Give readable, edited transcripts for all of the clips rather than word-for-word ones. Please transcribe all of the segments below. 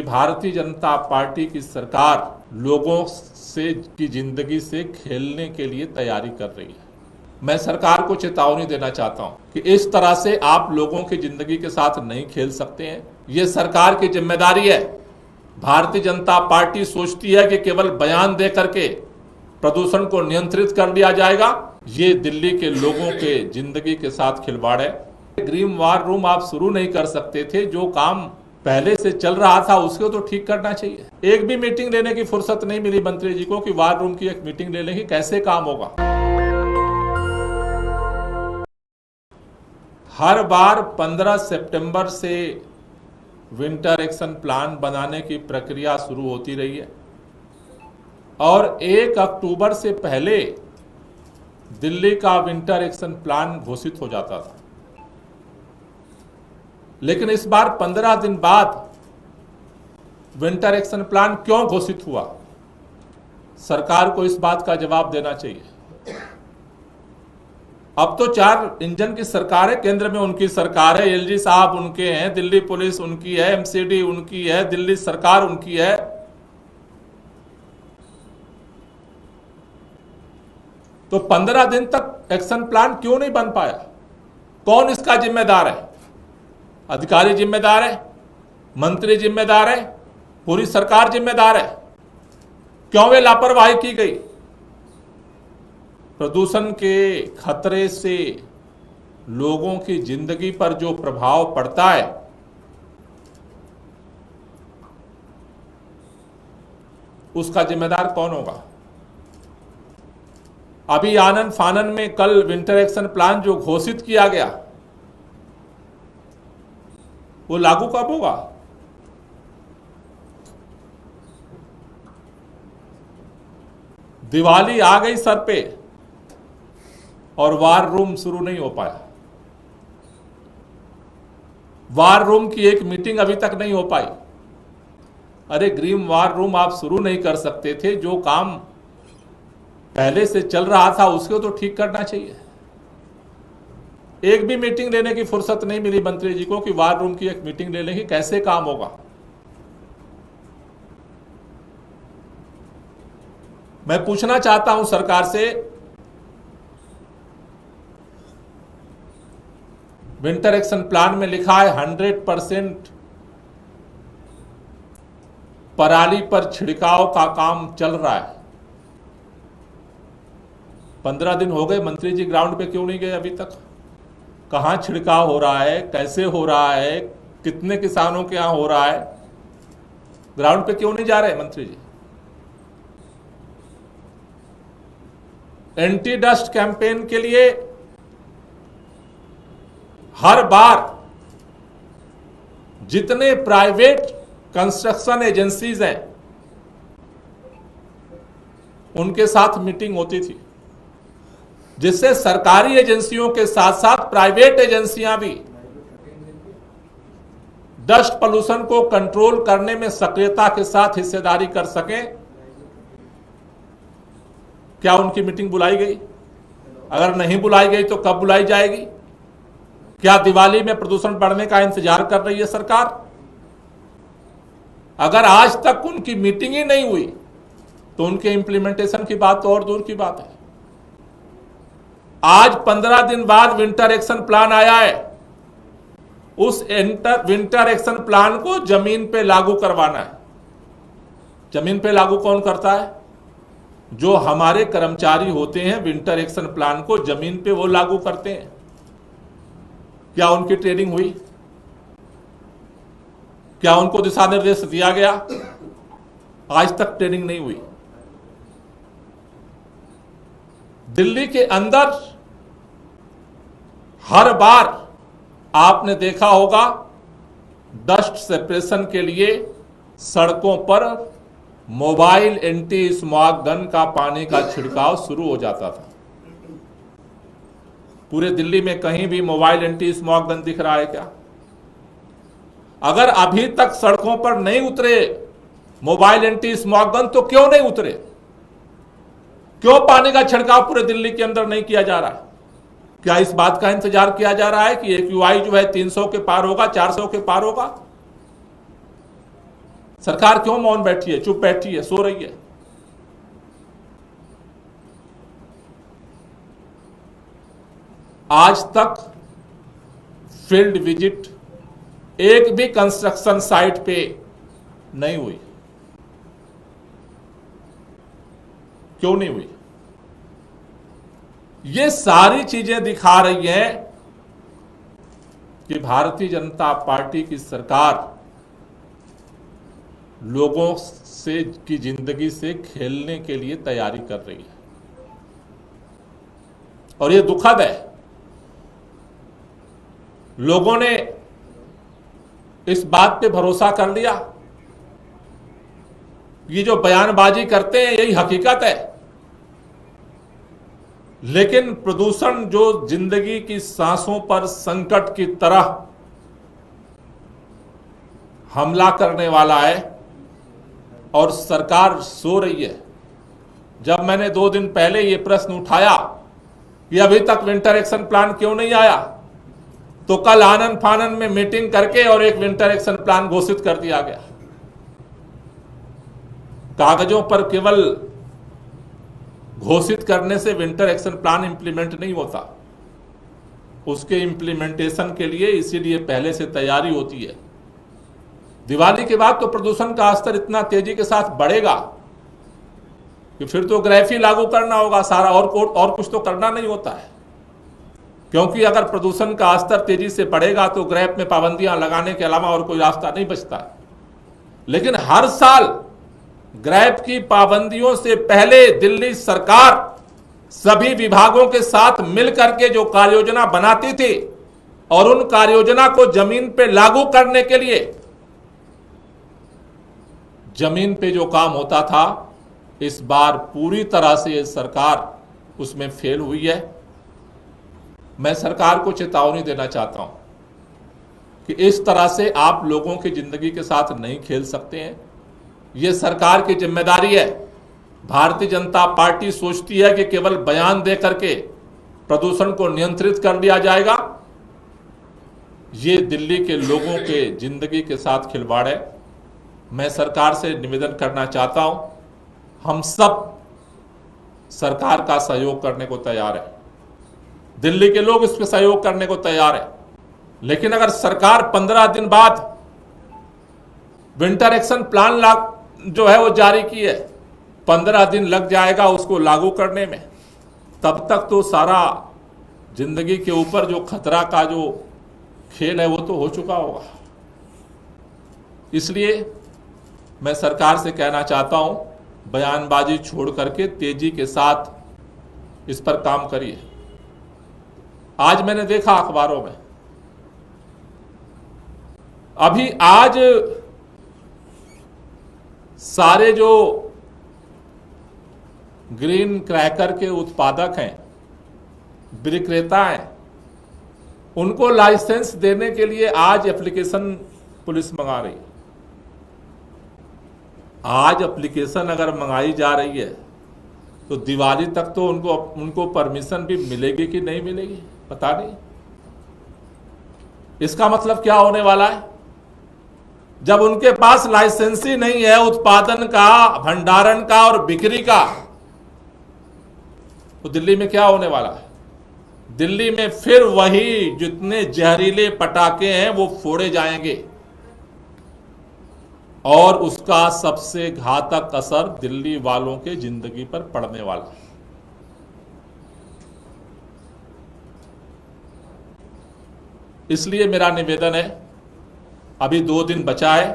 Bharatiya Janata party की सरकार लोगों से की जिंदगी से खेलने के लिए तैयारी कर रही है। मैं सरकार को चेतावनी देना चाहता हूं कि इस तरह से आप लोगों की जिंदगी के साथ नहीं खेल सकते हैं। ये सरकार की जिम्मेदारी है। भारतीय जनता पार्टी सोचती है कि केवल बयान दे करके प्रदूषण को नियंत्रित कर लिया जाएगा। ये दिल्ली के लोगों के जिंदगी के साथ खिलवाड़ है। ग्रीन वार रूम आप शुरू नहीं कर सकते थे? जो काम पहले से चल रहा था उसको तो ठीक करना चाहिए। एक भी मीटिंग लेने की फुर्सत नहीं मिली मंत्री जी को कि वार रूम की एक मीटिंग ले लेंगे, कैसे काम होगा। हर बार 15 सितंबर से विंटर एक्शन प्लान बनाने की प्रक्रिया शुरू होती रही है और 1 अक्टूबर से पहले दिल्ली का विंटर एक्शन प्लान घोषित हो जाता था। लेकिन इस बार 15 दिन बाद विंटर एक्शन प्लान क्यों घोषित हुआ? सरकार को इस बात का जवाब देना चाहिए। अब तो 4 इंजन की सरकार है, केंद्र में उनकी सरकार है, एलजी साहब उनके हैं, दिल्ली पुलिस उनकी है, एमसीडी उनकी है, दिल्ली सरकार उनकी है। तो 15 दिन तक एक्शन प्लान क्यों नहीं बन पाया? कौन इसका जिम्मेदार है? अधिकारी जिम्मेदार है, मंत्री जिम्मेदार है, पूरी सरकार जिम्मेदार है? क्यों वे लापरवाही की गई? प्रदूषण के खतरे से लोगों की जिंदगी पर जो प्रभाव पड़ता है, उसका जिम्मेदार कौन होगा? अभी आनन फानन में कल विंटर एक्शन प्लान जो घोषित किया गया वो लागू कब होगा? दिवाली आ गई सर पे और वार रूम शुरू नहीं हो पाया। वार रूम की एक मीटिंग अभी तक नहीं हो पाई। अरे ग्रीन वार रूम आप शुरू नहीं कर सकते थे? जो काम पहले से चल रहा था उसको तो ठीक करना चाहिए। एक भी मीटिंग लेने की फुर्सत नहीं मिली मंत्री जी को कि वार रूम की एक मीटिंग ले लेंगे, कैसे काम होगा। मैं पूछना चाहता हूं सरकार से, विंटर एक्शन प्लान में लिखा है 100% पराली पर छिड़काव का काम चल रहा है। 15 दिन हो गए, मंत्री जी ग्राउंड पे क्यों नहीं गए अभी तक? कहां छिड़काव हो रहा है, कैसे हो रहा है, कितने किसानों के यहां हो रहा है? ग्राउंड पे क्यों नहीं जा रहे मंत्री जी? एंटी डस्ट कैंपेन के लिए हर बार जितने प्राइवेट कंस्ट्रक्शन एजेंसीज हैं उनके साथ मीटिंग होती थी, जिससे सरकारी एजेंसियों के साथ साथ प्राइवेट एजेंसियां भी डस्ट पोल्यूशन को कंट्रोल करने में सक्रियता के साथ हिस्सेदारी कर सकें। क्या उनकी मीटिंग बुलाई गई? अगर नहीं बुलाई गई तो कब बुलाई जाएगी? क्या दिवाली में प्रदूषण बढ़ने का इंतजार कर रही है सरकार? अगर आज तक उनकी मीटिंग ही नहीं हुई तो उनके इंप्लीमेंटेशन की बात तो और दूर की बात है। आज 15 दिन बाद विंटर एक्शन प्लान आया है। उस विंटर एक्शन प्लान को जमीन पे लागू करवाना है। जमीन पे लागू कौन करता है? जो हमारे कर्मचारी होते हैं, विंटर एक्शन प्लान को जमीन पे वो लागू करते हैं। क्या उनकी ट्रेनिंग हुई? क्या उनको दिशा निर्देश दिया गया? आज तक ट्रेनिंग नहीं हुई। दिल्ली के अंदर हर बार आपने देखा होगा डस्ट सेपरेशन के लिए सड़कों पर मोबाइल एंटी स्मॉग गन का पानी का छिड़काव शुरू हो जाता था। पूरे दिल्ली में कहीं भी मोबाइल एंटी स्मॉग गन दिख रहा है क्या? अगर अभी तक सड़कों पर नहीं उतरे मोबाइल एंटी स्मॉग गन तो क्यों नहीं उतरे? क्यों पानी का छिड़काव पूरे दिल्ली के अंदर नहीं किया जा रहा है? क्या इस बात का इंतजार किया जा रहा है कि AQI जो है 300 के पार होगा, 400 के पार होगा? सरकार क्यों मौन बैठी है, चुप बैठी है, सो रही है? आज तक फील्ड विजिट एक भी कंस्ट्रक्शन साइट पे नहीं हुई। क्यों नहीं हुई? ये सारी चीजें दिखा रही हैं कि भारतीय जनता पार्टी की सरकार लोगों से की जिंदगी से खेलने के लिए तैयारी कर रही है, और ये दुखद है। लोगों ने इस बात पे भरोसा कर लिया, ये जो बयानबाजी करते हैं यही हकीकत है। लेकिन प्रदूषण जो जिंदगी की सांसों पर संकट की तरह हमला करने वाला है, और सरकार सो रही है। जब मैंने 2 दिन पहले ये प्रश्न उठाया कि अभी तक विंटर एक्शन प्लान क्यों नहीं आया, तो कल आनन फानन में मीटिंग करके और एक विंटर एक्शन प्लान घोषित कर दिया गया। कागजों पर केवल घोषित करने से विंटर एक्शन प्लान इंप्लीमेंट नहीं होता, उसके इंप्लीमेंटेशन के लिए इसीलिए पहले से तैयारी होती है। दिवाली के बाद तो प्रदूषण का स्तर इतना तेजी के साथ बढ़ेगा कि फिर तो ग्रेफ ही लागू करना होगा सारा, और कुछ तो करना नहीं होता है। क्योंकि अगर प्रदूषण का स्तर तेजी से बढ़ेगा तो ग्रेफ में पाबंदियां लगाने के अलावा और कोई रास्ता नहीं बचता है। लेकिन हर साल ग्रेफ की पाबंदियों से पहले दिल्ली सरकार सभी विभागों के साथ मिलकर के जो कार्ययोजना बनाती थी, और उन कार्ययोजना को जमीन पे लागू करने के लिए जमीन पे जो काम होता था, इस बार पूरी तरह से ये सरकार उसमें फेल हुई है। मैं सरकार को चेतावनी देना चाहता हूं कि इस तरह से आप लोगों की जिंदगी के साथ नहीं खेल सकते हैं। यह सरकार की जिम्मेदारी है। भारतीय जनता पार्टी सोचती है कि केवल बयान दे करके प्रदूषण को नियंत्रित कर लिया जाएगा। ये दिल्ली के लोगों के जिंदगी के साथ खिलवाड़ है। मैं सरकार से निवेदन करना चाहता हूं, हम सब सरकार का सहयोग करने को तैयार है, दिल्ली के लोग इसमें सहयोग करने को तैयार है। लेकिन अगर सरकार 15 दिन बाद विंटर एक्शन प्लान जो है वो जारी की है, 15 दिन लग जाएगा उसको लागू करने में, तब तक तो सारा जिंदगी के ऊपर जो खतरा का जो खेल है वो तो हो चुका होगा। इसलिए मैं सरकार से कहना चाहता हूं, बयानबाजी छोड़ करके तेजी के साथ इस पर काम करिए। आज मैंने देखा अखबारों में, अभी आज सारे जो ग्रीन क्रैकर के उत्पादक हैं, विक्रेता हैं, उनको लाइसेंस देने के लिए आज एप्लीकेशन पुलिस मंगा रही है। आज एप्लीकेशन अगर मंगाई जा रही है तो दिवाली तक तो उनको परमिशन भी मिलेगी कि नहीं मिलेगी पता नहीं। इसका मतलब क्या होने वाला है? जब उनके पास लाइसेंस ही नहीं है उत्पादन का, भंडारण का और बिक्री का, तो दिल्ली में क्या होने वाला है? दिल्ली में फिर वही जितने जहरीले पटाखे हैं वो फोड़े जाएंगे, और उसका सबसे घातक असर दिल्ली वालों के जिंदगी पर पड़ने वाला है। इसलिए मेरा निवेदन है, अभी 2 दिन बचा है।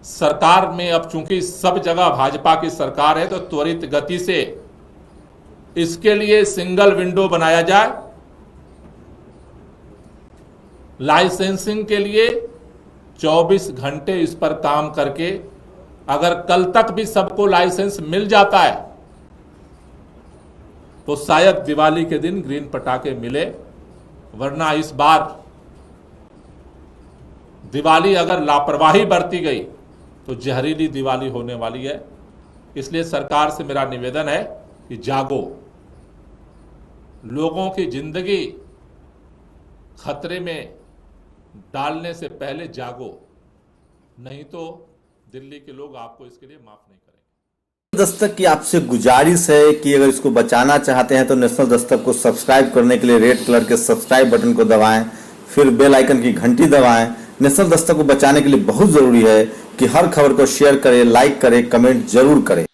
सरकार में अब चूंकि सब जगह भाजपा की सरकार है, तो त्वरित गति से इसके लिए सिंगल विंडो बनाया जाए। लाइसेंसिंग के लिए 24 घंटे इस पर काम करके अगर कल तक भी सबको लाइसेंस मिल जाता है तो शायद दिवाली के दिन ग्रीन पटाखे मिले, वरना इस बार दिवाली अगर लापरवाही बरती गई तो जहरीली दिवाली होने वाली है। इसलिए सरकार से मेरा निवेदन है कि जागो, लोगों की जिंदगी खतरे में डालने से पहले जागो, नहीं तो दिल्ली के लोग आपको इसके लिए माफ नहीं करेंगे। दस्तक की आपसे गुजारिश है कि अगर इसको बचाना चाहते हैं तो नेशनल दस्तक को सब्सक्राइब करने के लिए रेड कलर के सब्सक्राइब बटन को दबाएं, फिर बेल आइकन की घंटी दबाएं। नेशनल दस्तक को बचाने के लिए बहुत जरूरी है कि हर खबर को शेयर करें, लाइक करें, कमेंट जरूर करें।